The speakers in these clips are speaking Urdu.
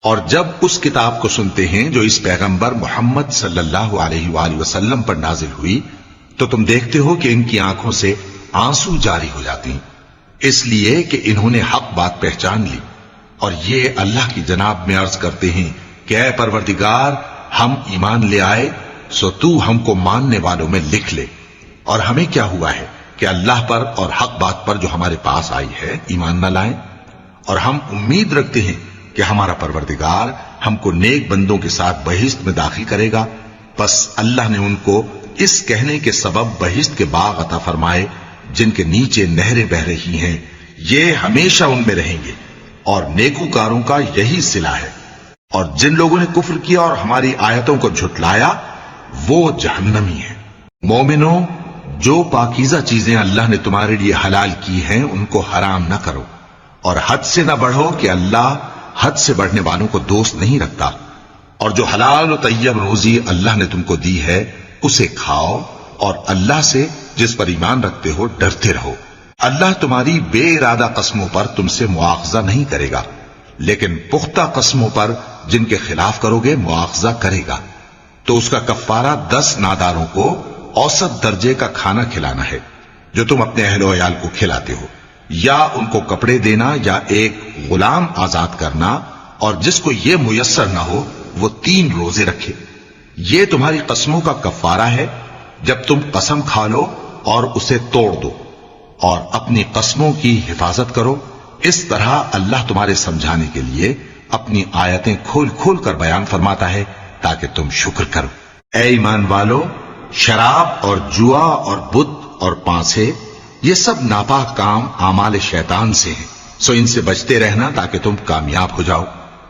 اور جب اس کتاب کو سنتے ہیں جو اس پیغمبر محمد صلی اللہ علیہ وآلہ وسلم پر نازل ہوئی تو تم دیکھتے ہو کہ ان کی آنکھوں سے آنسو جاری ہو جاتی ہیں، اس لیے کہ انہوں نے حق بات پہچان لی، اور یہ اللہ کی جناب میں عرض کرتے ہیں کہ اے پروردگار، ہم ایمان لے آئے سو تو ہم کو ماننے والوں میں لکھ لے، اور ہمیں کیا ہوا ہے کہ اللہ پر اور حق بات پر جو ہمارے پاس آئی ہے ایمان نہ لائیں، اور ہم امید رکھتے ہیں کہ ہمارا پروردگار ہم کو نیک بندوں کے ساتھ بہشت میں داخل کرے گا۔ پس اللہ نے ان کو اس کہنے کے سبب بہشت کے باغ عطا فرمائے جن کے نیچے نہریں بہ رہی ہیں، یہ ہمیشہ ان میں رہیں گے، اور نیکوکاروں کا یہی صلہ ہے۔ اور جن لوگوں نے کفر کیا اور ہماری آیتوں کو جھٹلایا وہ جہنمی ہیں۔ مومنوں، جو پاکیزہ چیزیں اللہ نے تمہارے لیے حلال کی ہیں ان کو حرام نہ کرو، اور حد سے نہ بڑھو کہ اللہ حد سے بڑھنے والوں کو دوست نہیں رکھتا، اور جو حلال و طیب روزی اللہ نے تم کو دی ہے اسے کھاؤ، اور اللہ سے جس پر ایمان رکھتے ہو ڈرتے رہو۔ اللہ تمہاری بے ارادہ قسموں پر تم سے مواخذہ نہیں کرے گا، لیکن پختہ قسموں پر جن کے خلاف کرو گے مواخذہ کرے گا، تو اس کا کفارہ 10 ناداروں کو اوسط درجے کا کھانا کھلانا ہے جو تم اپنے اہل و عیال کو کھلاتے ہو، یا ان کو کپڑے دینا یا ایک غلام آزاد کرنا، اور جس کو یہ میسر نہ ہو وہ 3 روزے رکھے۔ یہ تمہاری قسموں کا کفارہ ہے جب تم قسم کھا لو اور اسے توڑ دو، اور اپنی قسموں کی حفاظت کرو۔ اس طرح اللہ تمہارے سمجھانے کے لیے اپنی آیتیں کھول کھول کر بیان فرماتا ہے تاکہ تم شکر کرو۔ اے ایمان والو، شراب اور جوا اور بت اور پانسے یہ سب ناپاک کام اعمال شیطان سے ہیں، سو ان سے بچتے رہنا تاکہ تم کامیاب ہو جاؤ۔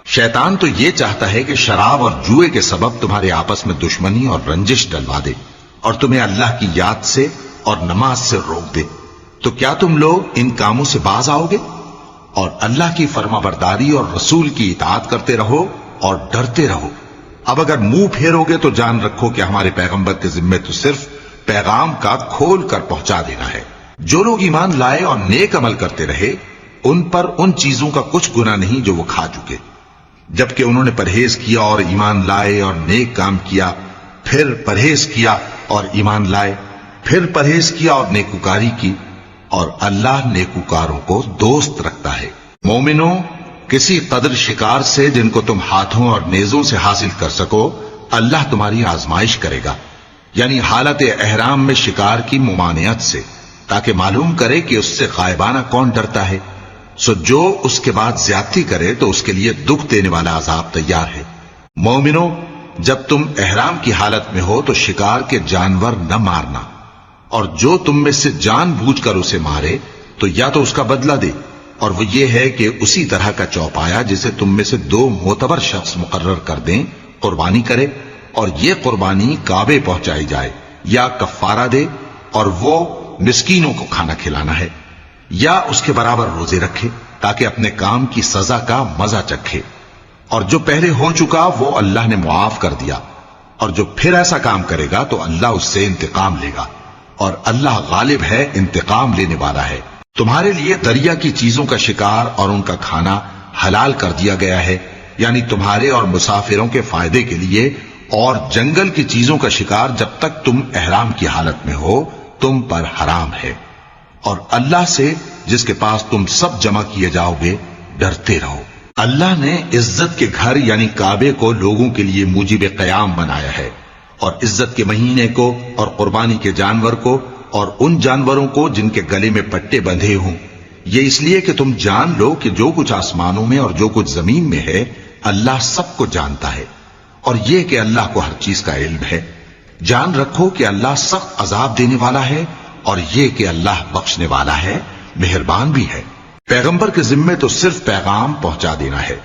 شیطان تو یہ چاہتا ہے کہ شراب اور جوئے کے سبب تمہارے آپس میں دشمنی اور رنجش ڈلوا دے، اور تمہیں اللہ کی یاد سے اور نماز سے روک دے۔ تو کیا تم لوگ ان کاموں سے باز آؤ گے؟ اور اللہ کی فرما برداری اور رسول کی اطاعت کرتے رہو اور ڈرتے رہو۔ اب اگر منہ پھیرو گے تو جان رکھو کہ ہمارے پیغمبر کے ذمے تو صرف پیغام کا کھول کر پہنچا دینا ہے۔ جو لوگ ایمان لائے اور نیک عمل کرتے رہے ان پر ان چیزوں کا کچھ گناہ نہیں جو وہ کھا چکے، جبکہ انہوں نے پرہیز کیا اور ایمان لائے اور نیک کام کیا، پھر پرہیز کیا اور ایمان لائے، پھر پرہیز کیا اور نیکوکاری کی، اور اللہ نیکوکاروں کو دوست رکھتا ہے۔ مومنوں، کسی قدر شکار سے جن کو تم ہاتھوں اور نیزوں سے حاصل کر سکو اللہ تمہاری آزمائش کرے گا، یعنی حالت احرام میں شکار کی ممانعت سے، تاکہ معلوم کرے کہ اس سے غائبانہ کون ڈرتا ہے۔ سو جو اس کے بعد زیادتی کرے تو اس کے لیے دکھ دینے والا عذاب تیار ہے۔ مومنوں، جب تم احرام کی حالت میں ہو تو شکار کے جانور نہ مارنا، اور جو تم میں سے جان بوجھ کر اسے مارے تو یا تو اس کا بدلہ دے، اور وہ یہ ہے کہ اسی طرح کا چوپایا جسے تم میں سے 2 معتبر شخص مقرر کر دیں قربانی کرے، اور یہ قربانی کعبے پہنچائی جائے، یا کفارہ دے اور وہ مسکینوں کو کھانا کھلانا ہے، یا اس کے برابر روزے رکھے تاکہ اپنے کام کی سزا کا مزہ چکھے، اور جو پہلے ہو چکا وہ اللہ نے معاف کر دیا، اور جو پھر ایسا کام کرے گا تو اللہ اس سے انتقام لے گا، اور اللہ غالب ہے، انتقام لینے والا ہے۔ تمہارے لیے دریا کی چیزوں کا شکار اور ان کا کھانا حلال کر دیا گیا ہے، یعنی تمہارے اور مسافروں کے فائدے کے لیے، اور جنگل کی چیزوں کا شکار جب تک تم احرام کی حالت میں ہو تم پر حرام ہے، اور اللہ سے جس کے پاس تم سب جمع کیے جاؤ گے ڈرتے رہو۔ اللہ نے عزت کے گھر یعنی کعبے کو لوگوں کے لیے موجب قیام بنایا ہے، اور عزت کے مہینے کو اور قربانی کے جانور کو اور ان جانوروں کو جن کے گلے میں پٹے بندھے ہوں، یہ اس لیے کہ تم جان لو کہ جو کچھ آسمانوں میں اور جو کچھ زمین میں ہے اللہ سب کو جانتا ہے، اور یہ کہ اللہ کو ہر چیز کا علم ہے۔ جان رکھو کہ اللہ سخت عذاب دینے والا ہے، اور یہ کہ اللہ بخشنے والا ہے، مہربان بھی ہے۔ پیغمبر کے ذمے تو صرف پیغام پہنچا دینا ہے،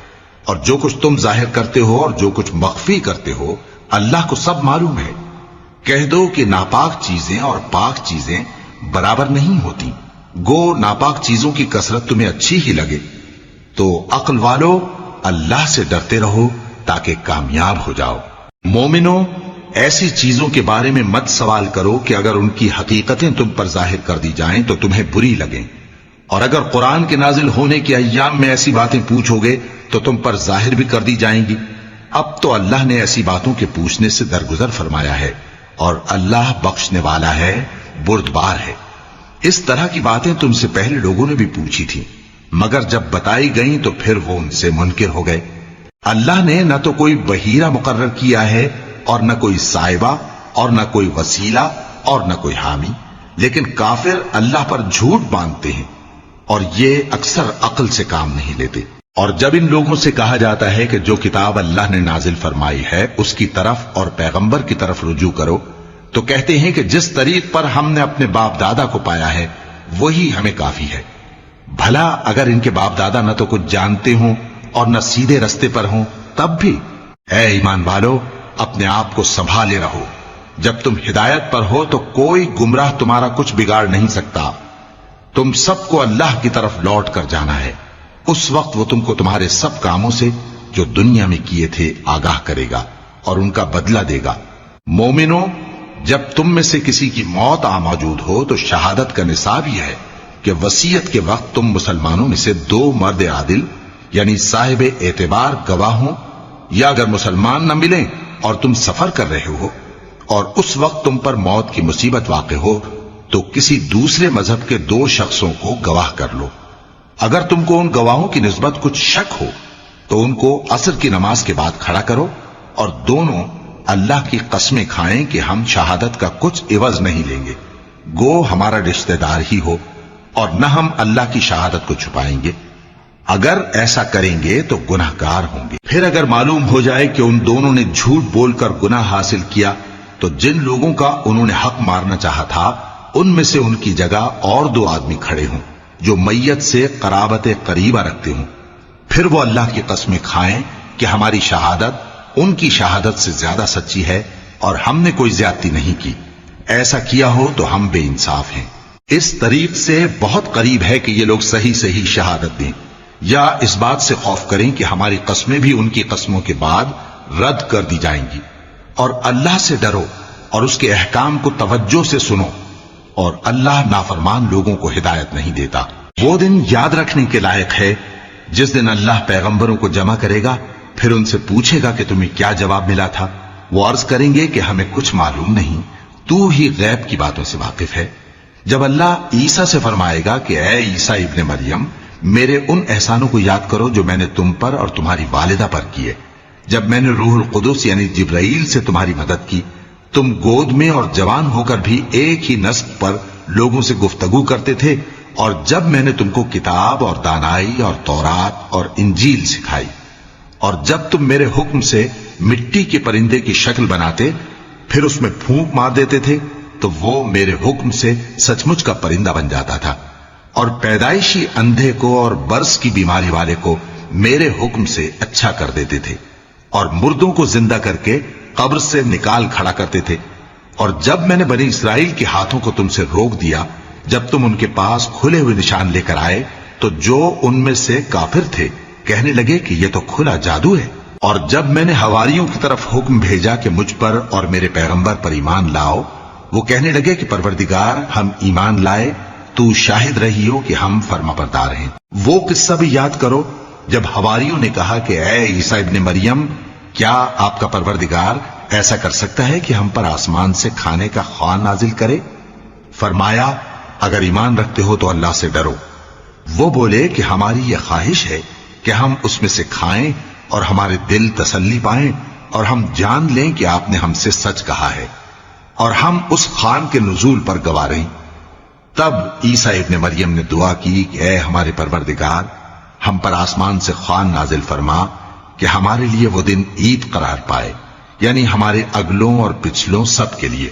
اور جو کچھ تم ظاہر کرتے ہو اور جو کچھ مخفی کرتے ہو اللہ کو سب معلوم ہے۔ کہہ دو کہ ناپاک چیزیں اور پاک چیزیں برابر نہیں ہوتی، گو ناپاک چیزوں کی کثرت تمہیں اچھی ہی لگے، تو عقل والو اللہ سے ڈرتے رہو تاکہ کامیاب ہو جاؤ۔ مومنوں، ایسی چیزوں کے بارے میں مت سوال کرو کہ اگر ان کی حقیقتیں تم پر ظاہر کر دی جائیں تو تمہیں بری لگیں، اور اگر قرآن کے نازل ہونے کے ایام میں ایسی باتیں پوچھو گے تو تم پر ظاہر بھی کر دی جائیں گی۔ اب تو اللہ نے ایسی باتوں کے پوچھنے سے درگزر فرمایا ہے، اور اللہ بخشنے والا ہے، بردبار ہے۔ اس طرح کی باتیں تم سے پہلے لوگوں نے بھی پوچھی تھی، مگر جب بتائی گئیں تو پھر وہ ان سے منکر ہو گئے۔ اللہ نے نہ تو کوئی بحیرہ مقرر کیا ہے، اور نہ کوئی صاحبہ، اور نہ کوئی وسیلہ، اور نہ کوئی حامی، لیکن کافر اللہ پر جھوٹ باندھتے ہیں، اور یہ اکثر عقل سے کام نہیں لیتے۔ اور جب ان لوگوں سے کہا جاتا ہے کہ جو کتاب اللہ نے نازل فرمائی ہے اس کی طرف اور پیغمبر کی طرف رجوع کرو، تو کہتے ہیں کہ جس طریق پر ہم نے اپنے باپ دادا کو پایا ہے وہی ہمیں کافی ہے۔ بھلا اگر ان کے باپ دادا نہ تو کچھ جانتے ہوں اور نہ سیدھے رستے پر ہوں تب بھی؟ اے ایمان والو، اپنے آپ کو سنبھالے رہو۔ جب تم ہدایت پر ہو تو کوئی گمراہ تمہارا کچھ بگاڑ نہیں سکتا۔ تم سب کو اللہ کی طرف لوٹ کر جانا ہے، اس وقت وہ تم کو تمہارے سب کاموں سے جو دنیا میں کیے تھے آگاہ کرے گا اور ان کا بدلہ دے گا۔ مومنوں، جب تم میں سے کسی کی موت آ موجود ہو تو شہادت کا نصاب یہ ہے کہ وصیت کے وقت تم مسلمانوں میں سے 2 مرد عادل یعنی صاحب اعتبار گواہ ہوں، یا اگر مسلمان نہ ملیں اور تم سفر کر رہے ہو اور اس وقت تم پر موت کی مصیبت واقع ہو تو کسی دوسرے مذہب کے 2 شخصوں کو گواہ کر لو۔ اگر تم کو ان گواہوں کی نسبت کچھ شک ہو تو ان کو عصر کی نماز کے بعد کھڑا کرو، اور دونوں اللہ کی قسمیں کھائیں کہ ہم شہادت کا کچھ عوض نہیں لیں گے، گو ہمارا رشتہ دار ہی ہو، اور نہ ہم اللہ کی شہادت کو چھپائیں گے۔ اگر ایسا کریں گے تو گناہ گار ہوں گے۔ پھر اگر معلوم ہو جائے کہ ان دونوں نے جھوٹ بول کر گناہ حاصل کیا تو جن لوگوں کا انہوں نے حق مارنا چاہا تھا ان میں سے ان کی جگہ اور 2 آدمی کھڑے ہوں جو میت سے قرابت قریبہ رکھتے ہوں، پھر وہ اللہ کی قسمیں کھائیں کہ ہماری شہادت ان کی شہادت سے زیادہ سچی ہے اور ہم نے کوئی زیادتی نہیں کی۔ ایسا کیا ہو تو ہم بے انصاف ہیں۔ اس طریق سے بہت قریب ہے کہ یہ لوگ صحیح صحیح شہادت دیں، یا اس بات سے خوف کریں کہ ہماری قسمیں بھی ان کی قسموں کے بعد رد کر دی جائیں گی۔ اور اللہ سے ڈرو اور اس کے احکام کو توجہ سے سنو، اور اللہ نافرمان لوگوں کو ہدایت نہیں دیتا۔ وہ دن یاد رکھنے کے لائق ہے جس دن اللہ پیغمبروں کو جمع کرے گا، پھر ان سے پوچھے گا کہ تمہیں کیا جواب ملا تھا۔ وہ عرض کریں گے کہ ہمیں کچھ معلوم نہیں، تو ہی غیب کی باتوں سے واقف ہے۔ جب اللہ عیسیٰ سے فرمائے گا کہ اے عیسیٰ ابن مریم، میرے ان احسانوں کو یاد کرو جو میں نے تم پر اور تمہاری والدہ پر کیے، جب میں نے روح القدس یعنی جبرائیل سے تمہاری مدد کی، تم گود میں اور جوان ہو کر بھی ایک ہی نسق پر لوگوں سے گفتگو کرتے تھے، اور جب میں نے تم کو کتاب اور دانائی اور تورات اور انجیل سکھائی، اور جب تم میرے حکم سے مٹی کے پرندے کی شکل بناتے پھر اس میں پھونک مار دیتے تھے تو وہ میرے حکم سے سچ مچ کا پرندہ بن جاتا تھا، اور پیدائشی اندھے کو اور برس کی بیماری والے کو میرے حکم سے اچھا کر دیتے تھے، اور مردوں کو زندہ کر کے قبر سے نکال کھڑا کرتے تھے۔ اور جب میں نے بنی اسرائیل کے ہاتھوں کو تم سے روک دیا جب تم ان کے پاس کھلے ہوئے نشان لے کر آئے، تو جو ان میں سے کافر تھے کہنے لگے کہ یہ تو کھلا جادو ہے۔ اور جب میں نے حواریوں کی طرف حکم بھیجا کہ مجھ پر اور میرے پیغمبر پر ایمان لاؤ، وہ کہنے لگے کہ پروردگار، ہم ایمان لائے، تو شاہد رہی ہو کہ ہم فرما بردار ہیں۔ وہ قصہ بھی یاد کرو جب حواریوں نے کہا کہ اے عیسیٰ ابن مریم، کیا آپ کا پروردگار ایسا کر سکتا ہے کہ ہم پر آسمان سے کھانے کا خوان نازل کرے؟ فرمایا، اگر ایمان رکھتے ہو تو اللہ سے ڈرو۔ وہ بولے کہ ہماری یہ خواہش ہے کہ ہم اس میں سے کھائیں اور ہمارے دل تسلی پائیں، اور ہم جان لیں کہ آپ نے ہم سے سچ کہا ہے، اور ہم اس خوان کے نزول پر گواہ رہیں۔ تب عیسیٰ ابن مریم نے دعا کی کہ اے ہمارے پروردگار، ہم پر آسمان سے خوان نازل فرما کہ ہمارے لیے وہ دن عید قرار پائے، یعنی ہمارے اگلوں اور پچھلوں سب کے لیے،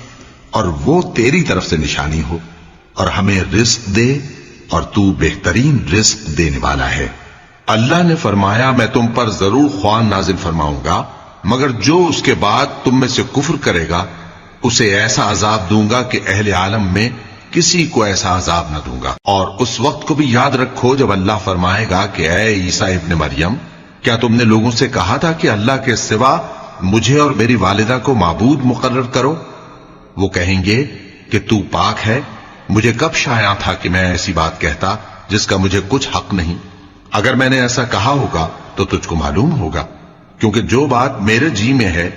اور وہ تیری طرف سے نشانی ہو، اور ہمیں رزق دے، اور تو بہترین رزق دینے والا ہے۔ اللہ نے فرمایا، میں تم پر ضرور خوان نازل فرماؤں گا، مگر جو اس کے بعد تم میں سے کفر کرے گا اسے ایسا عذاب دوں گا کہ اہل عالم میں کسی کو ایسا عذاب نہ دوں گا۔ اور اس وقت کو بھی یاد رکھو جب اللہ فرمائے گا کہ اے عیسیٰ ابن مریم، کیا تم نے لوگوں سے کہا تھا کہ اللہ کے سوا مجھے اور میری والدہ کو معبود مقرر کرو؟ وہ کہیں گے کہ تو پاک ہے، مجھے کب شایع تھا کہ میں ایسی بات کہتا جس کا مجھے کچھ حق نہیں۔ اگر میں نے ایسا کہا ہوگا تو تجھ کو معلوم ہوگا، کیونکہ جو بات میرے جی میں ہے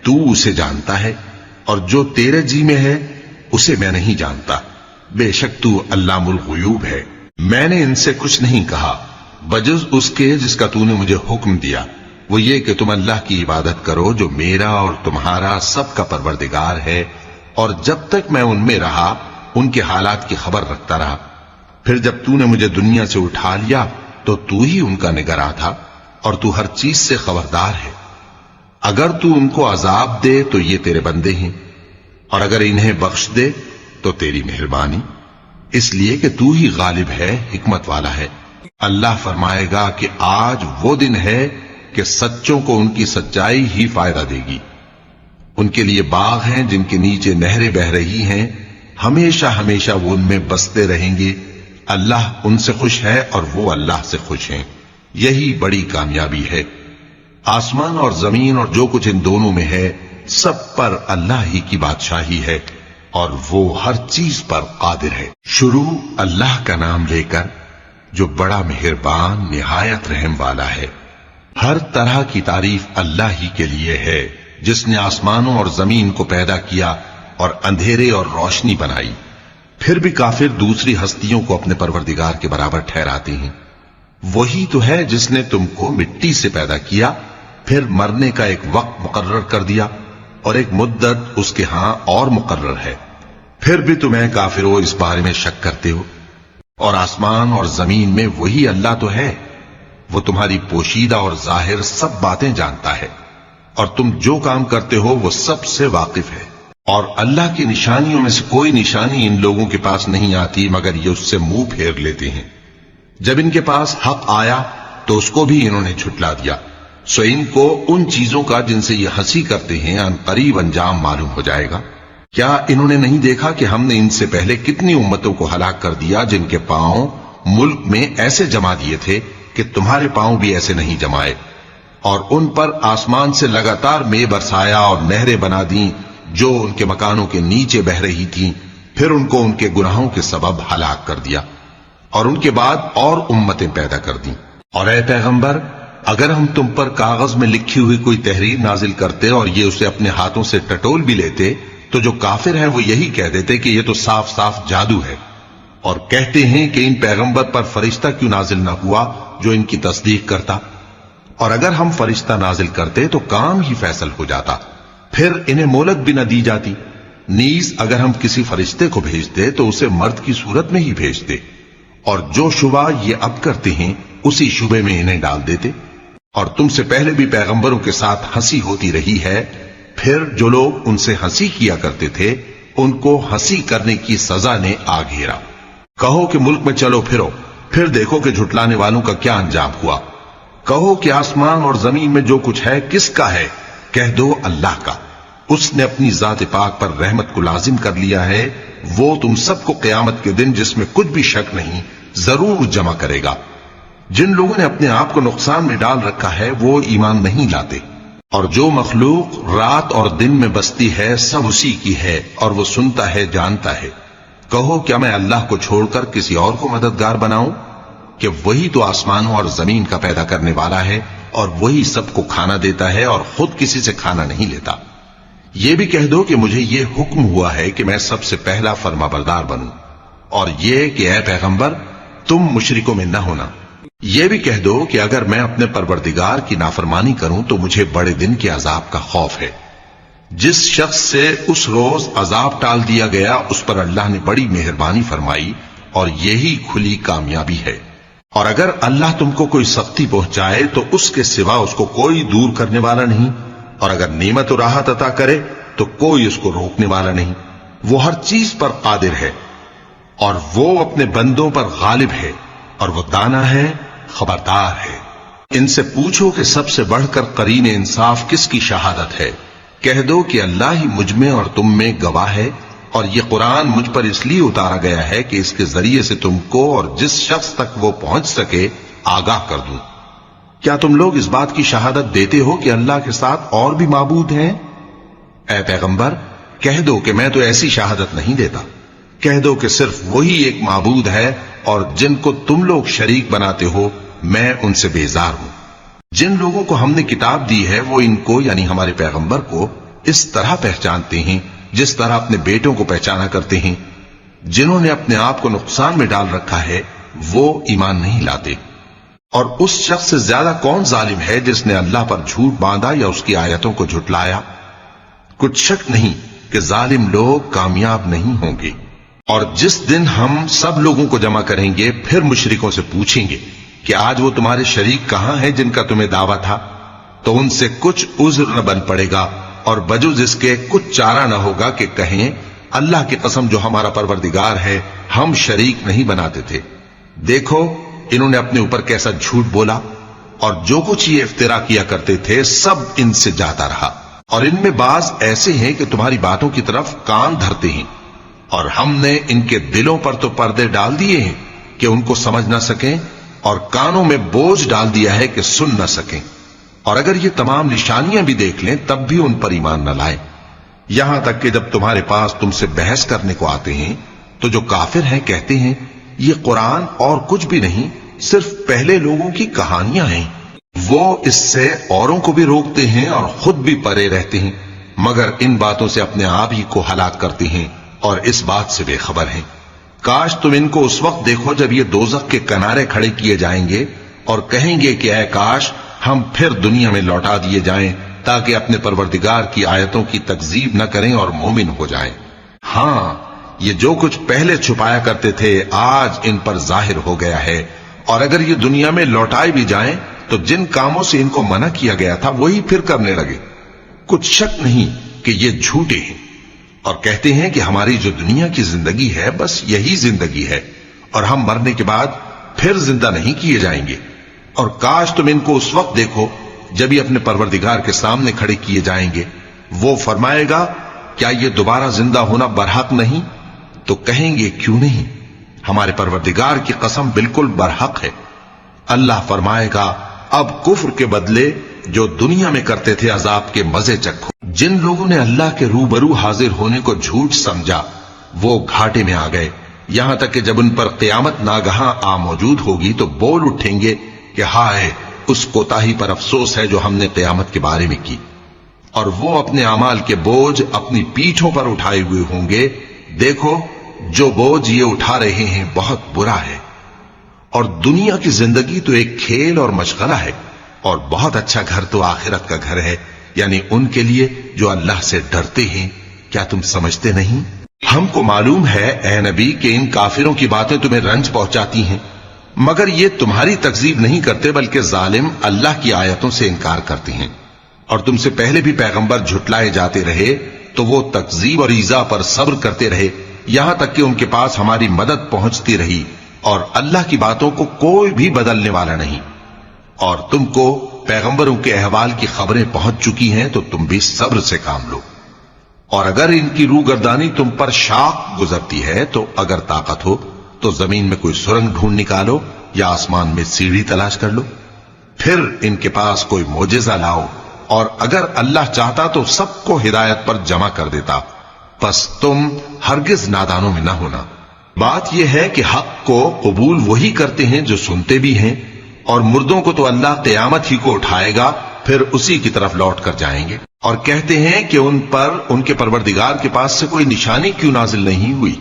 تو اسے جانتا ہے، اور جو تیرے جی میں ہے اسے میں نہیں جانتا۔ بے شک تو علام الغیوب ہے۔ میں نے ان سے کچھ نہیں کہا بجز اس کے جس کا تو نے مجھے حکم دیا، وہ یہ کہ تم اللہ کی عبادت کرو جو میرا اور تمہارا سب کا پروردگار ہے، اور جب تک میں ان میں رہا ان کے حالات کی خبر رکھتا رہا۔ پھر جب تو نے مجھے دنیا سے اٹھا لیا تو ہی ان کا نگراں تھا، اور تو ہر چیز سے خبردار ہے۔ اگر تو ان کو عذاب دے تو یہ تیرے بندے ہیں، اور اگر انہیں بخش دے تو تیری مہربانی، اس لیے کہ تو ہی غالب ہے، حکمت والا ہے۔ اللہ فرمائے گا کہ آج وہ دن ہے کہ سچوں کو ان کی سچائی ہی فائدہ دے گی۔ ان کے لیے باغ ہیں جن کے نیچے نہریں بہ رہی ہیں، ہمیشہ ہمیشہ وہ ان میں بستے رہیں گے۔ اللہ ان سے خوش ہے اور وہ اللہ سے خوش ہیں، یہی بڑی کامیابی ہے۔ آسمان اور زمین اور جو کچھ ان دونوں میں ہے سب پر اللہ ہی کی بادشاہی ہے، اور وہ ہر چیز پر قادر ہے۔ شروع اللہ کا نام لے کر جو بڑا مہربان نہایت رحم والا ہے۔ ہر طرح کی تعریف اللہ ہی کے لیے ہے، جس نے آسمانوں اور زمین کو پیدا کیا اور اندھیرے اور روشنی بنائی۔ پھر بھی کافر دوسری ہستیوں کو اپنے پروردگار کے برابر ٹھہراتے ہیں۔ وہی تو ہے جس نے تم کو مٹی سے پیدا کیا، پھر مرنے کا ایک وقت مقرر کر دیا اور ایک مدت اس کے ہاں اور مقرر ہے، پھر بھی تمہیں کافروں اس بارے میں شک کرتے ہو۔ اور آسمان اور زمین میں وہی اللہ تو ہے، وہ تمہاری پوشیدہ اور ظاہر سب باتیں جانتا ہے، اور تم جو کام کرتے ہو وہ سب سے واقف ہے۔ اور اللہ کی نشانیوں میں سے کوئی نشانی ان لوگوں کے پاس نہیں آتی مگر یہ اس سے منہ پھیر لیتے ہیں۔ جب ان کے پاس حق آیا تو اس کو بھی انہوں نے جھٹلا دیا، سو ان کو ان چیزوں کا جن سے یہ ہنسی کرتے ہیں ان قریب انجام معلوم ہو جائے گا۔ کیا انہوں نے نہیں دیکھا کہ ہم نے ان سے پہلے کتنی امتوں کو ہلاک کر دیا جن کے پاؤں ملک میں ایسے جما دیے تھے کہ تمہارے پاؤں بھی ایسے نہیں جمائے، اور ان پر آسمان سے لگاتار مے برسایا اور نہریں بنا دیں جو ان کے مکانوں کے نیچے بہ رہی تھیں، پھر ان کو ان کے گناہوں کے سبب ہلاک کر دیا، اور ان کے بعد اور امتیں پیدا کر دیں۔ اور اے پیغمبر، اگر ہم تم پر کاغذ میں لکھی ہوئی کوئی تحریر نازل کرتے اور یہ اسے اپنے ہاتھوں سے ٹٹول بھی لیتے تو جو کافر ہیں وہ یہی کہہ دیتے کہ یہ تو صاف صاف جادو ہے، اور کہتے ہیں کہ ان پیغمبر پر فرشتہ کیوں نازل نہ ہوا جو ان کی تصدیق کرتا، اور اگر ہم فرشتہ نازل کرتے تو کام ہی فیصل ہو جاتا، پھر انہیں مہلت بھی نہ دی جاتی۔ نیز اگر ہم کسی فرشتے کو بھیجتے تو اسے مرد کی صورت میں ہی بھیجتے، اور جو شبہ یہ اب کرتے ہیں اسی شبے میں انہیں ڈال دیتے۔ اور تم سے پہلے بھی پیغمبروں کے ساتھ ہنسی ہوتی رہی ہے، پھر جو لوگ ان سے ہنسی کیا کرتے تھے ان کو ہنسی کرنے کی سزا نے آ گھیرا۔ کہو کہ ملک میں چلو پھرو، پھر دیکھو کہ جھٹلانے والوں کا کیا انجام ہوا۔ کہو کہ آسمان اور زمین میں جو کچھ ہے کس کا ہے؟ کہہ دو اللہ کا۔ اس نے اپنی ذات پاک پر رحمت کو لازم کر لیا ہے، وہ تم سب کو قیامت کے دن جس میں کچھ بھی شک نہیں ضرور جمع کرے گا۔ جن لوگوں نے اپنے آپ کو نقصان میں ڈال رکھا ہے وہ ایمان نہیں لاتے، اور جو مخلوق رات اور دن میں بستی ہے سب اسی کی ہے، اور وہ سنتا ہے جانتا ہے۔ کہو کیا میں اللہ کو چھوڑ کر کسی اور کو مددگار بناؤں؟ کہ وہی تو آسمانوں اور زمین کا پیدا کرنے والا ہے، اور وہی سب کو کھانا دیتا ہے اور خود کسی سے کھانا نہیں لیتا۔ یہ بھی کہہ دو کہ مجھے یہ حکم ہوا ہے کہ میں سب سے پہلا فرما بردار بنوں، اور یہ کہ اے پیغمبر تم مشرکوں میں نہ ہونا۔ یہ بھی کہہ دو کہ اگر میں اپنے پروردگار کی نافرمانی کروں تو مجھے بڑے دن کے عذاب کا خوف ہے۔ جس شخص سے اس روز عذاب ٹال دیا گیا اس پر اللہ نے بڑی مہربانی فرمائی، اور یہی کھلی کامیابی ہے۔ اور اگر اللہ تم کو کوئی سختی پہنچائے تو اس کے سوا اس کو کوئی دور کرنے والا نہیں، اور اگر نعمت و راحت عطا کرے تو کوئی اس کو روکنے والا نہیں۔ وہ ہر چیز پر قادر ہے، اور وہ اپنے بندوں پر غالب ہے، اور وہ دانا ہے، خبردار ہے۔ ان سے پوچھو کہ سب سے بڑھ کر قرین انصاف کس کی شہادت ہے؟ کہہ دو کہ اللہ ہی مجھ میں اور تم میں گواہ ہے، اور یہ قرآن مجھ پر اس لیے اتارا گیا ہے کہ اس کے ذریعے سے تم کو اور جس شخص تک وہ پہنچ سکے آگاہ کر دوں۔ کیا تم لوگ اس بات کی شہادت دیتے ہو کہ اللہ کے ساتھ اور بھی معبود ہیں؟ اے پیغمبر کہہ دو کہ میں تو ایسی شہادت نہیں دیتا۔ کہہ دو کہ صرف وہی ایک معبود ہے، اور جن کو تم لوگ شریک بناتے ہو میں ان سے بیزار ہوں۔ جن لوگوں کو ہم نے کتاب دی ہے وہ ان کو یعنی ہمارے پیغمبر کو اس طرح پہچانتے ہیں جس طرح اپنے بیٹوں کو پہچانا کرتے ہیں۔ جنہوں نے اپنے آپ کو نقصان میں ڈال رکھا ہے وہ ایمان نہیں لاتے۔ اور اس شخص سے زیادہ کون ظالم ہے جس نے اللہ پر جھوٹ باندھا یا اس کی آیتوں کو جھٹلایا؟ کچھ شک نہیں کہ ظالم لوگ کامیاب نہیں ہوں گے۔ اور جس دن ہم سب لوگوں کو جمع کریں گے پھر مشرکوں سے پوچھیں گے کہ آج وہ تمہارے شریک کہاں ہیں جن کا تمہیں دعویٰ تھا، تو ان سے کچھ عذر نہ بن پڑے گا اور بجز اس کے کچھ چارہ نہ ہوگا کہ کہیں اللہ کی قسم جو ہمارا پروردگار ہے ہم شریک نہیں بناتے تھے۔ دیکھو انہوں نے اپنے اوپر کیسا جھوٹ بولا، اور جو کچھ یہ افترا کیا کرتے تھے سب ان سے جاتا رہا۔ اور ان میں بعض ایسے ہیں کہ تمہاری باتوں کی طرف کان دھرتے ہیں، اور ہم نے ان کے دلوں پر تو پردے ڈال دیے ہیں کہ ان کو سمجھ نہ سکیں، اور کانوں میں بوجھ ڈال دیا ہے کہ سن نہ سکیں۔ اور اگر یہ تمام نشانیاں بھی دیکھ لیں تب بھی ان پر ایمان نہ لائیں، یہاں تک کہ جب تمہارے پاس تم سے بحث کرنے کو آتے ہیں تو جو کافر ہیں کہتے ہیں یہ قرآن اور کچھ بھی نہیں صرف پہلے لوگوں کی کہانیاں ہیں۔ وہ اس سے اوروں کو بھی روکتے ہیں اور خود بھی پرے رہتے ہیں، مگر ان باتوں سے اپنے آپ ہی کو ہلاک کرتے ہیں اور اس بات سے بے خبر ہیں۔ کاش تم ان کو اس وقت دیکھو جب یہ دوزخ کے کنارے کھڑے کیے جائیں گے اور کہیں گے کہ اے کاش ہم پھر دنیا میں لوٹا دیے جائیں تاکہ اپنے پروردگار کی آیتوں کی تکذیب نہ کریں اور مومن ہو جائیں۔ ہاں یہ جو کچھ پہلے چھپایا کرتے تھے آج ان پر ظاہر ہو گیا ہے، اور اگر یہ دنیا میں لوٹائے بھی جائیں تو جن کاموں سے ان کو منع کیا گیا تھا وہی پھر کرنے لگے۔ کچھ شک نہیں کہ یہ جھوٹے ہیں، اور کہتے ہیں کہ ہماری جو دنیا کی زندگی ہے بس یہی زندگی ہے اور ہم مرنے کے بعد پھر زندہ نہیں کیے جائیں گے۔ اور کاش تم ان کو اس وقت دیکھو جب یہ اپنے پروردگار کے سامنے کھڑے کیے جائیں گے، وہ فرمائے گا کیا یہ دوبارہ زندہ ہونا برحق نہیں؟ تو کہیں گے کیوں نہیں، ہمارے پروردگار کی قسم بالکل برحق ہے۔ اللہ فرمائے گا اب کفر کے بدلے جو دنیا میں کرتے تھے عذاب کے مزے چکھو۔ جن لوگوں نے اللہ کے روبرو حاضر ہونے کو جھوٹ سمجھا وہ گھاٹے میں آ گئے، یہاں تک کہ جب ان پر قیامت ناگہاں آ موجود ہوگی تو بول اٹھیں گے کہ ہائے اس کوتاہی پر افسوس ہے جو ہم نے قیامت کے بارے میں کی، اور وہ اپنے اعمال کے بوجھ اپنی پیٹھوں پر اٹھائے ہوئے ہوں گے۔ دیکھو جو بوجھ یہ اٹھا رہے ہیں بہت برا ہے، اور دنیا کی زندگی تو ایک کھیل اور مشغلہ ہے، اور بہت اچھا گھر تو آخرت کا گھر ہے، یعنی ان کے لیے جو اللہ سے ڈرتے ہیں۔ کیا تم سمجھتے نہیں؟ ہم کو معلوم ہے اے نبی کہ ان کافروں کی باتیں تمہیں رنج پہنچاتی ہیں، مگر یہ تمہاری تکذیب نہیں کرتے بلکہ ظالم اللہ کی آیتوں سے انکار کرتے ہیں۔ اور تم سے پہلے بھی پیغمبر جھٹلائے جاتے رہے تو وہ تکذیب اور ایذا پر صبر کرتے رہے، یہاں تک کہ ان کے پاس ہماری مدد پہنچتی رہی، اور اللہ کی باتوں کو کوئی بھی بدلنے والا نہیں۔ اور تم کو پیغمبروں کے احوال کی خبریں پہنچ چکی ہیں تو تم بھی صبر سے کام لو۔ اور اگر ان کی روگردانی تم پر شاق گزرتی ہے تو اگر طاقت ہو تو زمین میں کوئی سرنگ ڈھونڈ نکالو یا آسمان میں سیڑھی تلاش کر لو، پھر ان کے پاس کوئی معجزہ لاؤ، اور اگر اللہ چاہتا تو سب کو ہدایت پر جمع کر دیتا، پس تم ہرگز نادانوں میں نہ ہونا۔ بات یہ ہے کہ حق کو قبول وہی کرتے ہیں جو سنتے بھی ہیں، اور مردوں کو تو اللہ قیامت ہی کو اٹھائے گا پھر اسی کی طرف لوٹ کر جائیں گے۔ اور کہتے ہیں کہ ان پر ان کے پروردگار کے پاس سے کوئی نشانی کیوں نازل نہیں ہوئی؟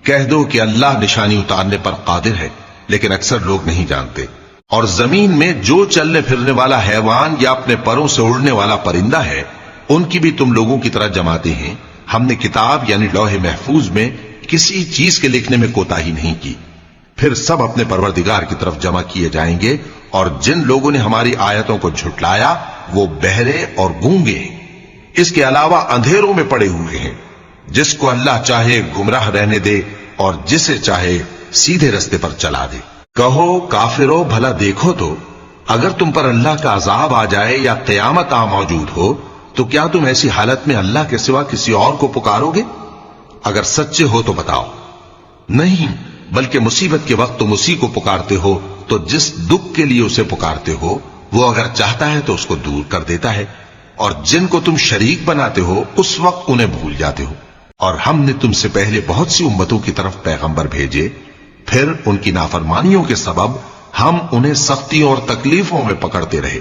کہہ دو کہ اللہ نشانی اتارنے پر قادر ہے، لیکن اکثر لوگ نہیں جانتے۔ اور زمین میں جو چلنے پھرنے والا حیوان یا اپنے پروں سے اڑنے والا پرندہ ہے ان کی بھی تم لوگوں کی طرح جماتے ہیں۔ ہم نے کتاب یعنی لوح محفوظ میں کسی چیز کے لکھنے میں کوتاہی نہیں کی، پھر سب اپنے پروردگار کی طرف جمع کیے جائیں گے۔ اور جن لوگوں نے ہماری آیتوں کو جھٹلایا وہ بہرے اور گونگے ہیں، اس کے علاوہ اندھیروں میں پڑے ہوئے ہیں۔ جس کو اللہ چاہے گمراہ رہنے دے اور جسے چاہے سیدھے رستے پر چلا دے۔ کہو کافرو بھلا دیکھو تو اگر تم پر اللہ کا عذاب آ جائے یا قیامت آ موجود ہو تو کیا تم ایسی حالت میں اللہ کے سوا کسی اور کو پکارو گے؟ اگر سچے ہو تو بتاؤ۔ نہیں، بلکہ مصیبت کے وقت تم اسی کو پکارتے ہو، تو جس دکھ کے لیے اسے پکارتے ہو وہ اگر چاہتا ہے تو اس کو دور کر دیتا ہے، اور جن کو تم شریک بناتے ہو اس وقت انہیں بھول جاتے ہو۔ اور ہم نے تم سے پہلے بہت سی امتوں کی طرف پیغمبر بھیجے، پھر ان کی نافرمانیوں کے سبب ہم انہیں سختیوں اور تکلیفوں میں پکڑتے رہے،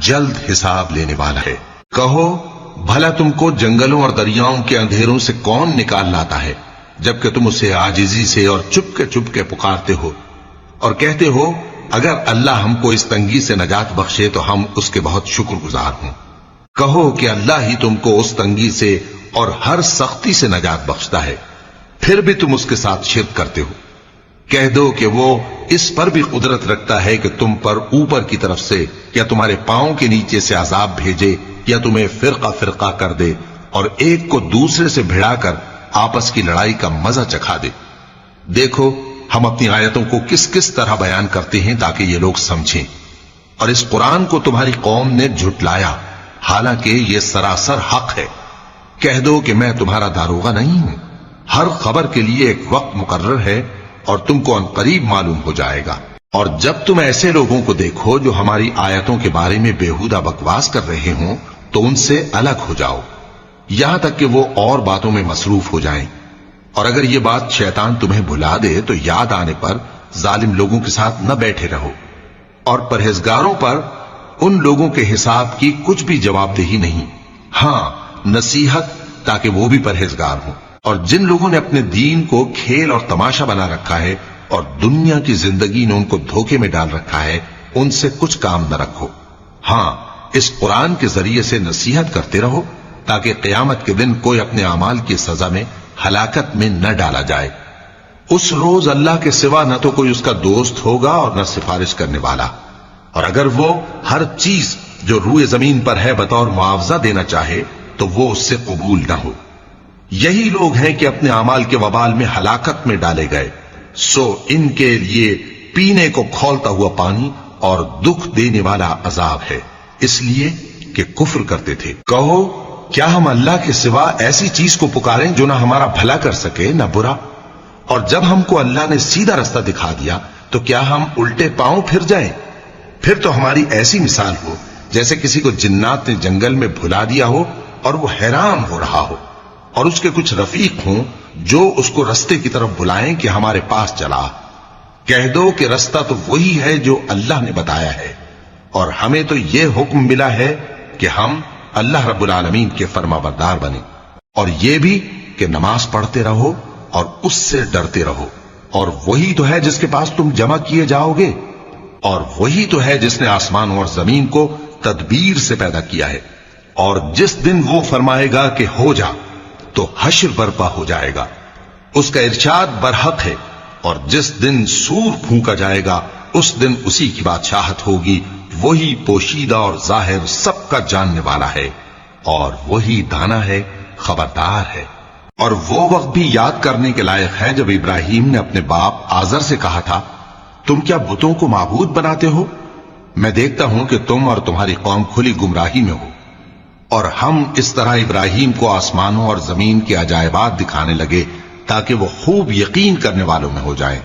جلد حساب لینے والا ہے۔ کہو بھلا تم کو جنگلوں اور دریاؤں کے اندھیروں سے کون نکال لاتا ہے، جبکہ تم اسے عاجزی سے اور چپ کے پکارتے ہو اور کہتے ہو اگر اللہ ہم کو اس تنگی سے نجات بخشے تو ہم اس کے بہت شکر گزار ہوں۔ کہو کہ اللہ ہی تم کو اس تنگی سے اور ہر سختی سے نجات بخشتا ہے، پھر بھی تم اس کے ساتھ شرک کرتے ہو۔ کہہ دو کہ وہ اس پر بھی قدرت رکھتا ہے کہ تم پر اوپر کی طرف سے یا تمہارے پاؤں کے نیچے سے عذاب بھیجے یا تمہیں فرقہ فرقہ کر دے اور ایک کو دوسرے سے بھڑا کر آپس کی لڑائی کا مزہ چکھا دے۔ دیکھو ہم اپنی آیتوں کو کس کس طرح بیان کرتے ہیں تاکہ یہ لوگ سمجھیں، اور اس قرآن کو تمہاری قوم نے جھٹلایا حالانکہ یہ سراسر حق ہے۔ کہہ دو کہ میں تمہارا داروغہ نہیں ہوں، ہر خبر کے لیے ایک وقت مقرر ہے اور تم کو عنقریب معلوم ہو جائے گا۔ اور جب تم ایسے لوگوں کو دیکھو جو ہماری آیتوں کے بارے میں بےہودہ بکواس کر رہے ہوں تو ان سے الگ ہو جاؤ یہاں تک کہ وہ اور باتوں میں مصروف ہو جائیں، اور اگر یہ بات شیطان تمہیں بھلا دے تو یاد آنے پر ظالم لوگوں کے ساتھ نہ بیٹھے رہو، اور پرہیزگاروں پر ان لوگوں کے حساب کی کچھ بھی جواب دہی نہیں، ہاں نصیحت تاکہ وہ بھی پرہیزگار ہوں۔ اور جن لوگوں نے اپنے دین کو کھیل اور تماشا بنا رکھا ہے اور دنیا کی زندگی نے ان کو دھوکے میں ڈال رکھا ہے، ان سے کچھ کام نہ رکھو، ہاں اس قرآن کے ذریعے سے نصیحت کرتے رہو تاکہ قیامت کے دن کوئی اپنے اعمال کی سزا میں ہلاکت میں نہ ڈالا جائے۔ اس روز اللہ کے سوا نہ تو کوئی اس کا دوست ہوگا اور نہ سفارش کرنے والا، اور اگر وہ ہر چیز جو روئے زمین پر ہے بطور معاوضہ دینا چاہے تو وہ اس سے قبول نہ ہو۔ یہی لوگ ہیں کہ اپنے اعمال کے وبال میں ہلاکت میں ڈالے گئے، سو ان کے لیے پینے کو کھولتا ہوا پانی اور دکھ دینے والا عذاب ہے، اس لیے کہ کفر کرتے تھے۔ کہو کیا ہم اللہ کے سوا ایسی چیز کو پکاریں جو نہ ہمارا بھلا کر سکے نہ برا؟ اور جب ہم کو اللہ نے سیدھا رستہ دکھا دیا تو کیا ہم الٹے پاؤں پھر جائیں؟ پھر تو ہماری ایسی مثال ہو جیسے کسی کو جنات نے جنگل میں بھلا دیا ہو اور وہ حیران ہو رہا ہو، اور اس کے کچھ رفیق ہوں جو اس کو رستے کی طرف بلائیں کہ ہمارے پاس چلا۔ کہہ دو کہ رستہ تو وہی ہے جو اللہ نے بتایا ہے، اور ہمیں تو یہ حکم ملا ہے کہ ہم اللہ رب العالمین کے فرما بردار بنیں، اور یہ بھی کہ نماز پڑھتے رہو اور اس سے ڈرتے رہو، اور وہی تو ہے جس کے پاس تم جمع کیے جاؤ گے، اور وہی تو ہے جس نے آسمان اور زمین کو تدبیر سے پیدا کیا ہے، اور جس دن وہ فرمائے گا کہ ہو جا تو حشر برپا ہو جائے گا، اس کا ارشاد برحق ہے، اور جس دن سور پھونکا جائے گا اس دن اسی کی بادشاہت ہوگی، وہی پوشیدہ اور ظاہر سب کا جاننے والا ہے، اور وہی دانا ہے، خبردار ہے۔ اور وہ وقت بھی یاد کرنے کے لائق ہے جب ابراہیم نے اپنے باپ آزر سے کہا تھا تم کیا بتوں کو معبود بناتے ہو؟ میں دیکھتا ہوں کہ تم اور تمہاری قوم کھلی گمراہی میں ہو۔ اور ہم اس طرح ابراہیم کو آسمانوں اور زمین کے عجائبات دکھانے لگے تاکہ وہ خوب یقین کرنے والوں میں ہو جائیں۔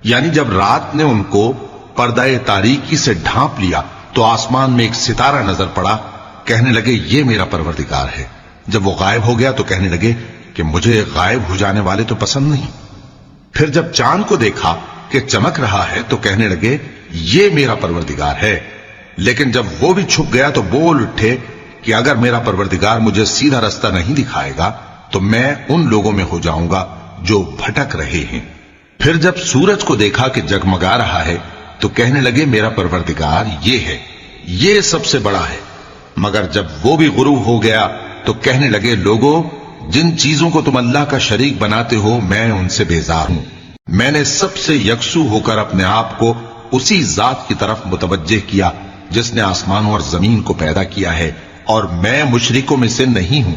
یعنی جب رات نے ان کو پردہ تاریکی سے ڈھانپ لیا تو آسمان میں ایک ستارہ نظر پڑا، کہنے لگے یہ میرا پروردگار ہے۔ جب وہ غائب ہو گیا تو کہنے لگے کہ مجھے غائب ہو جانے والے تو پسند نہیں۔ پھر جب چاند کو دیکھا کہ چمک رہا ہے تو کہنے لگے یہ میرا پروردگار ہے۔ لیکن جب وہ بھی چھپ گیا تو بول اٹھے کہ اگر میرا پروردگار مجھے سیدھا رستہ نہیں دکھائے گا تو میں ان لوگوں میں ہو جاؤں گا جو بھٹک رہے ہیں۔ پھر جب سورج کو دیکھا کہ جگمگا رہا ہے تو کہنے لگے میرا پروردگار یہ ہے، یہ سب سے بڑا ہے۔ مگر جب وہ بھی غروب ہو گیا تو کہنے لگے لوگوں جن چیزوں کو تم اللہ کا شریک بناتے ہو میں ان سے بیزار ہوں۔ میں نے سب سے یکسو ہو کر اپنے آپ کو اسی ذات کی طرف متوجہ کیا جس نے آسمانوں اور زمین کو پیدا کیا ہے، اور میں مشرکوں میں سے نہیں ہوں۔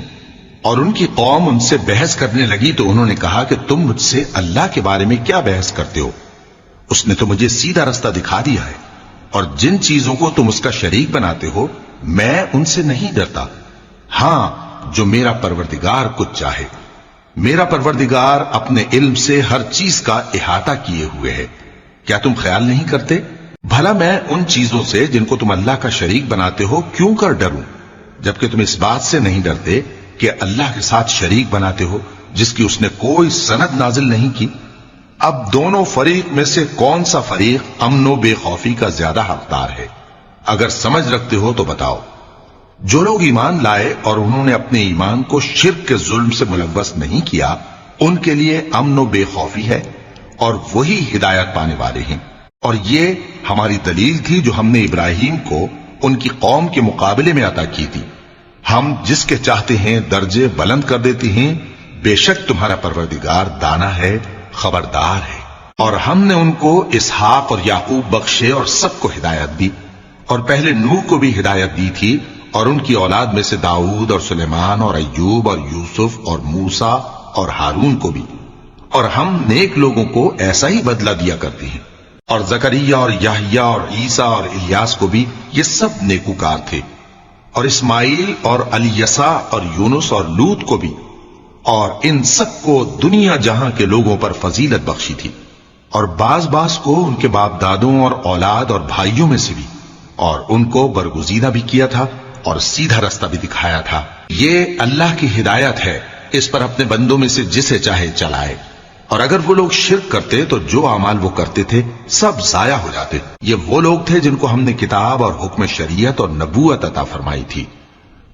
اور ان کی قوم ان سے بحث کرنے لگی تو انہوں نے کہا کہ تم مجھ سے اللہ کے بارے میں کیا بحث کرتے ہو؟ اس نے تو مجھے سیدھا رستہ دکھا دیا ہے، اور جن چیزوں کو تم اس کا شریک بناتے ہو میں ان سے نہیں ڈرتا، ہاں جو میرا پروردگار کچھ چاہے۔ میرا پروردگار اپنے علم سے ہر چیز کا احاطہ کیے ہوئے ہے۔ کیا تم خیال نہیں کرتے؟ بھلا میں ان چیزوں سے جن کو تم اللہ کا شریک بناتے ہو کیوں کر ڈروں، جبکہ تم اس بات سے نہیں ڈرتے کہ اللہ کے ساتھ شریک بناتے ہو جس کی اس نے کوئی سند نازل نہیں کی۔ اب دونوں فریق میں سے کون سا فریق امن و بے خوفی کا زیادہ حقدار ہے؟ اگر سمجھ رکھتے ہو تو بتاؤ۔ جو لوگ ایمان لائے اور انہوں نے اپنے ایمان کو شرک کے ظلم سے ملوث نہیں کیا، ان کے لیے امن و بے خوفی ہے اور وہی ہدایت پانے والے ہیں۔ اور یہ ہماری دلیل تھی جو ہم نے ابراہیم کو ان کی قوم کے مقابلے میں عطا کی تھی۔ ہم جس کے چاہتے ہیں درجے بلند کر دیتے ہیں، بے شک تمہارا پروردگار دانا ہے، خبردار ہے۔ اور ہم نے ان کو اسحاق اور یعقوب بخشے اور سب کو ہدایت دی، اور پہلے نوح کو بھی ہدایت دی تھی، اور ان کی اولاد میں سے داؤد اور سلیمان اور ایوب اور یوسف اور موسیٰ اور ہارون کو بھی۔ اور ہم نیک لوگوں کو ایسا ہی بدلہ دیا کرتے ہیں۔ اور زکریا اور یحییٰ اور عیسیٰ اور الیاس کو بھی، یہ سب نیکوکار تھے۔ اور اسماعیل اور الیسع اور یونس اور لوط کو بھی، اور ان سب کو دنیا جہاں کے لوگوں پر فضیلت بخشی تھی، اور بعض کو ان کے باپ دادوں اور اولاد اور بھائیوں میں سے بھی، اور ان کو برگزیدہ بھی کیا تھا اور سیدھا رستہ بھی دکھایا تھا۔ یہ اللہ کی ہدایت ہے، اس پر اپنے بندوں میں سے جسے چاہے چلائے۔ اور اگر وہ لوگ شرک کرتے تو جو اعمال وہ کرتے تھے سب ضائع ہو جاتے۔ یہ وہ لوگ تھے جن کو ہم نے کتاب اور حکم شریعت اور نبوت عطا فرمائی تھی۔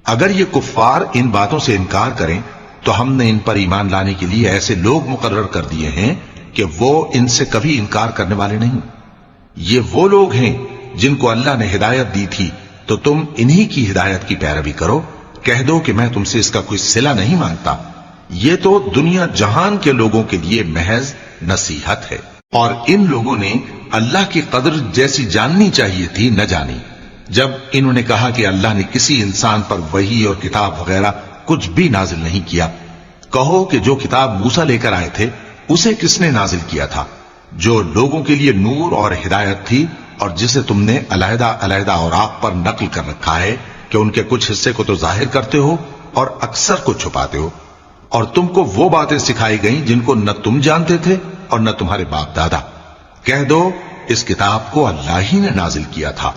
اگر یہ کفار ان باتوں سے انکار کریں تو ہم نے ان پر ایمان لانے کے لیے ایسے لوگ مقرر کر دیے ہیں کہ وہ ان سے کبھی انکار کرنے والے نہیں۔ یہ وہ لوگ ہیں جن کو اللہ نے ہدایت دی تھی، تو تم انہی کی ہدایت کی پیروی کرو۔ کہہ دو کہ میں تم سے اس کا کوئی صلہ نہیں مانگتا، یہ تو دنیا جہان کے لوگوں کے لیے محض نصیحت ہے۔ اور ان لوگوں نے اللہ کی قدر جیسی جاننی چاہیے تھی نہ جانی، جب انہوں نے کہا کہ اللہ نے کسی انسان پر وحی اور کتاب وغیرہ کچھ بھی نازل نہیں کیا۔ کہو کہ جو کتاب موسیٰ لے کر آئے تھے اسے کس نے نازل کیا تھا، جو لوگوں کے لیے نور اور ہدایت تھی، اور جسے تم نے علیحدہ علیحدہ اوراق پر نقل کر رکھا ہے کہ ان کے کچھ حصے کو تو ظاہر کرتے ہو اور اکثر کو چھپاتے ہو۔ اور تم کو وہ باتیں سکھائی گئیں جن کو نہ تم جانتے تھے اور نہ تمہارے باپ دادا۔ کہہ دو اس کتاب کو اللہ ہی نے نازل کیا تھا،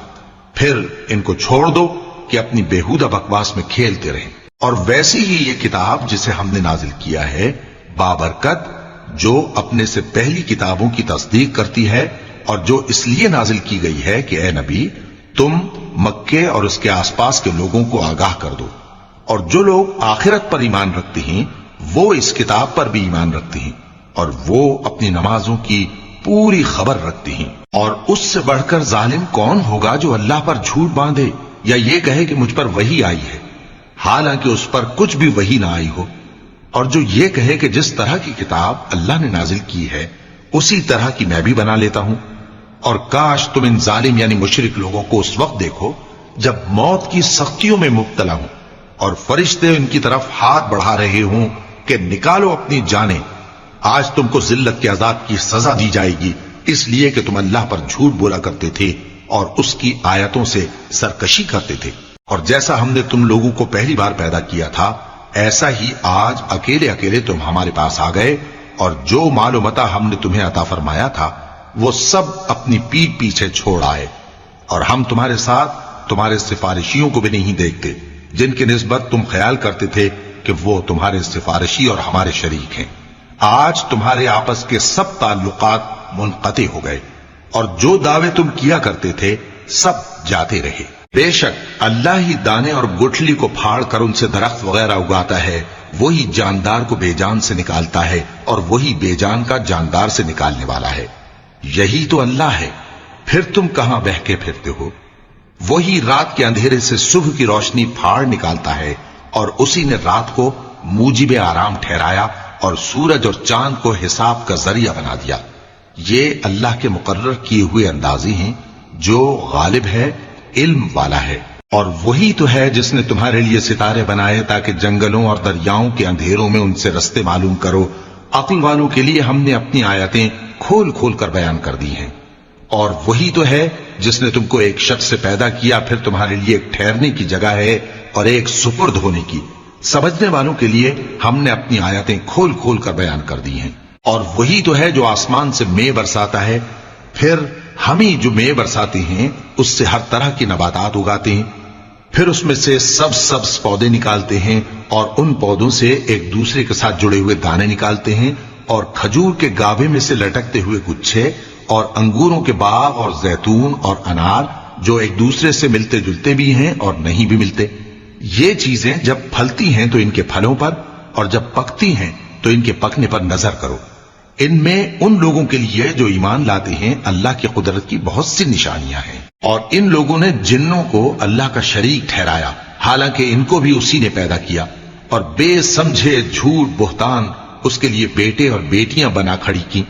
پھر ان کو چھوڑ دو کہ اپنی بیہودہ بکواس میں کھیلتے رہیں۔ اور ویسی ہی یہ کتاب جسے ہم نے نازل کیا ہے بابرکت، جو اپنے سے پہلی کتابوں کی تصدیق کرتی ہے، اور جو اس لیے نازل کی گئی ہے کہ اے نبی تم مکے اور اس کے آس پاس کے لوگوں کو آگاہ کر دو، اور جو لوگ آخرت پر ایمان رکھتے ہیں وہ اس کتاب پر بھی ایمان رکھتے ہیں، اور وہ اپنی نمازوں کی پوری خبر رکھتے ہیں۔ اور اس سے بڑھ کر ظالم کون ہوگا جو اللہ پر جھوٹ باندھے یا یہ کہے کہ مجھ پر وحی آئی ہے، حالانکہ اس پر کچھ بھی وحی نہ آئی ہو، اور جو یہ کہے کہ جس طرح کی کتاب اللہ نے نازل کی ہے اسی طرح کی میں بھی بنا لیتا ہوں۔ اور کاش تم ان ظالم یعنی مشرک لوگوں کو اس وقت دیکھو جب موت کی سختیوں میں مبتلا ہوں اور فرشتے ان کی طرف ہاتھ بڑھا رہے ہوں کہ نکالو اپنی جانیں، آج تم کو ذلت کے عذاب کی سزا دی جائے گی، اس لیے کہ تم اللہ پر جھوٹ بولا کرتے تھے اور اس کی آیتوں سے سرکشی کرتے تھے۔ اور جیسا ہم نے تم لوگوں کو پہلی بار پیدا کیا تھا ایسا ہی آج اکیلے اکیلے تم ہمارے پاس آ گئے، اور جو مال و متاع ہم نے تمہیں عطا فرمایا تھا وہ سب اپنی پیٹھ پیچھے چھوڑ آئے، اور ہم تمہارے ساتھ تمہارے سفارشیوں کو بھی نہیں دیکھتے جن کی نسبت تم خیال کرتے تھے کہ وہ تمہارے سفارشی اور ہمارے شریک ہیں۔ آج تمہارے آپس کے سب تعلقات منقطع ہو گئے، اور جو دعوے تم کیا کرتے تھے سب جاتے رہے۔ بے شک اللہ ہی دانے اور گٹھلی کو پھاڑ کر ان سے درخت وغیرہ اگاتا ہے، وہی جاندار کو بے جان سے نکالتا ہے اور وہی بے جان کا جاندار سے نکالنے والا ہے۔ یہی تو اللہ ہے، پھر تم کہاں بہکے پھرتے ہو؟ وہی رات کے اندھیرے سے صبح کی روشنی پھاڑ نکالتا ہے، اور اسی نے رات کو موجب آرام ٹھہرایا اور سورج اور چاند کو حساب کا ذریعہ بنا دیا۔ یہ اللہ کے مقرر کیے ہوئے اندازے ہیں، جو غالب ہے، علم والا ہے۔ اور وہی تو ہے جس نے تمہارے لیے ستارے بنائے تاکہ جنگلوں اور دریاؤں کے اندھیروں میں ان سے رستے معلوم کرو۔ عقل والوں کے لیے ہم نے اپنی آیتیں کھول کھول کر بیان کر دی ہیں۔ اور وہی تو ہے جس نے تم کو ایک شخص سے پیدا کیا، پھر تمہارے لیے ایک ٹھہرنے کی جگہ ہے اور ایک سپرد ہونے کی۔ سمجھنے والوں کے لیے ہم نے اپنی آیتیں کھول کھول کر بیان کر دی ہیں۔ اور وہی تو ہے جو آسمان سے مے برساتا ہے، پھر ہم ہی جو مے برساتے ہیں اس سے ہر طرح کی نباتات اگاتے ہیں، پھر اس میں سے سبز پودے نکالتے ہیں، اور ان پودوں سے ایک دوسرے کے ساتھ جڑے ہوئے دانے نکالتے ہیں، اور کھجور کے گابے میں سے لٹکتے ہوئے گچھے، اور انگوروں کے باغ اور زیتون اور انار جو ایک دوسرے سے ملتے جلتے بھی ہیں اور نہیں بھی ملتے۔ یہ چیزیں جب پھلتی ہیں تو ان کے پھلوں پر، اور جب پکتی ہیں تو ان کے پکنے پر نظر کرو۔ ان میں ان لوگوں کے لیے جو ایمان لاتے ہیں اللہ کی قدرت کی بہت سی نشانیاں ہیں، اور ان لوگوں نے جنوں کو اللہ کا شریک ٹھہرایا، حالانکہ ان کو بھی اسی نے پیدا کیا، اور بے سمجھے جھوٹ بہتان اس کے لیے بیٹے اور بیٹیاں بنا کھڑی کی۔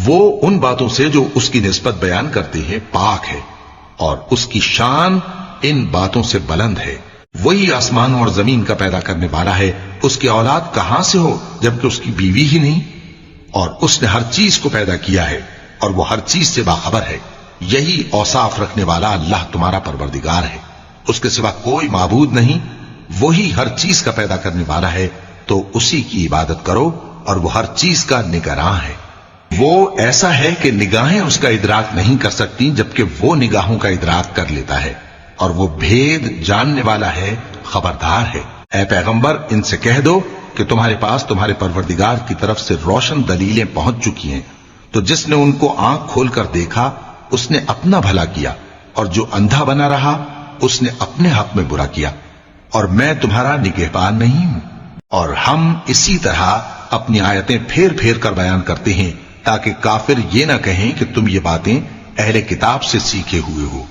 وہ ان باتوں سے جو اس کی نسبت بیان کرتے ہیں پاک ہے، اور اس کی شان ان باتوں سے بلند ہے۔ وہی آسمانوں اور زمین کا پیدا کرنے والا ہے، اس کی اولاد کہاں سے ہو جبکہ اس کی بیوی ہی نہیں؟ اور اس نے ہر چیز کو پیدا کیا ہے، اور وہ ہر چیز سے باخبر ہے۔ یہی اوصاف رکھنے والا اللہ تمہارا پروردگار ہے، اس کے سوا کوئی معبود نہیں۔ وہی ہر چیز کا پیدا کرنے والا ہے، تو اسی کی عبادت کرو، اور وہ ہر چیز کا نگراں ہے۔ وہ ایسا ہے کہ نگاہیں اس کا ادراک نہیں کر سکتی، جبکہ وہ نگاہوں کا ادراک کر لیتا ہے، اور وہ بھید جاننے والا ہے، خبردار ہے۔ اے پیغمبر، ان سے کہہ دو کہ تمہارے پاس تمہارے پروردگار کی طرف سے روشن دلیلیں پہنچ چکی ہیں، تو جس نے ان کو آنکھ کھول کر دیکھا اس نے اپنا بھلا کیا، اور جو اندھا بنا رہا اس نے اپنے حق میں برا کیا، اور میں تمہارا نگہبان نہیں ہوں۔ اور ہم اسی طرح اپنی آیتیں پھیر پھیر کر بیان کرتے ہیں، تاکہ کافر یہ نہ کہیں کہ تم یہ باتیں اہل کتاب سے سیکھے ہوئے ہو،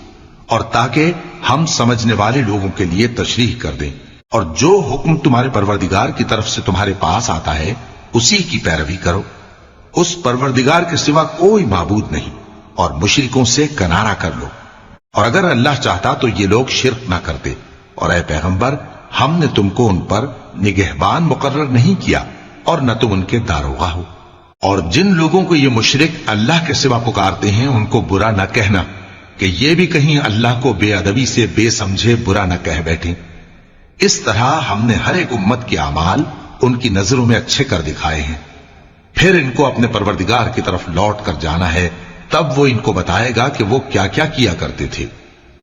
اور تاکہ ہم سمجھنے والے لوگوں کے لیے تشریح کر دیں۔ اور جو حکم تمہارے پروردگار کی طرف سے تمہارے پاس آتا ہے اسی کی پیروی کرو، اس پروردگار کے سوا کوئی معبود نہیں، اور مشرکوں سے کنارہ کر لو۔ اور اگر اللہ چاہتا تو یہ لوگ شرک نہ کرتے، اور اے پیغمبر ہم نے تم کو ان پر نگہبان مقرر نہیں کیا، اور نہ تم ان کے داروغہ ہو۔ اور جن لوگوں کو یہ مشرک اللہ کے سوا پکارتے ہیں ان کو برا نہ کہنا، کہ یہ بھی کہیں اللہ کو بے ادبی سے بے سمجھے برا نہ کہہ بیٹھیں۔ اس طرح ہم نے ہر ایک امت کے اعمال ان کی نظروں میں اچھے کر دکھائے ہیں، پھر ان کو اپنے پروردگار کی طرف لوٹ کر جانا ہے، تب وہ ان کو بتائے گا کہ وہ کیا کیا کیا کرتے تھے۔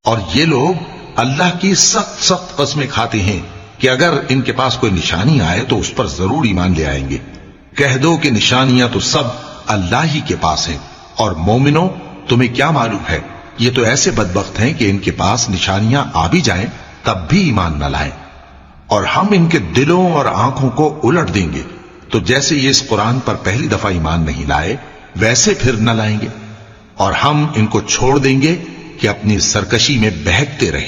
اور یہ لوگ اللہ کی سخت سخت قسمیں کھاتے ہیں کہ اگر ان کے پاس کوئی نشانی آئے تو اس پر ضرور ایمان لے آئیں گے۔ کہہ دو کہ نشانیاں تو سب اللہ ہی کے پاس ہیں، اور مومنوں تمہیں کیا معلوم ہے، یہ تو ایسے بدبخت ہیں کہ ان کے پاس نشانیاں آ بھی جائیں تب بھی ایمان نہ لائیں۔ اور ہم ان کے دلوں اور آنکھوں کو الٹ دیں گے، تو جیسے یہ اس قرآن پر پہلی دفعہ ایمان نہیں لائے ویسے پھر نہ لائیں گے، اور ہم ان کو چھوڑ دیں گے کہ اپنی سرکشی میں بہکتے رہیں۔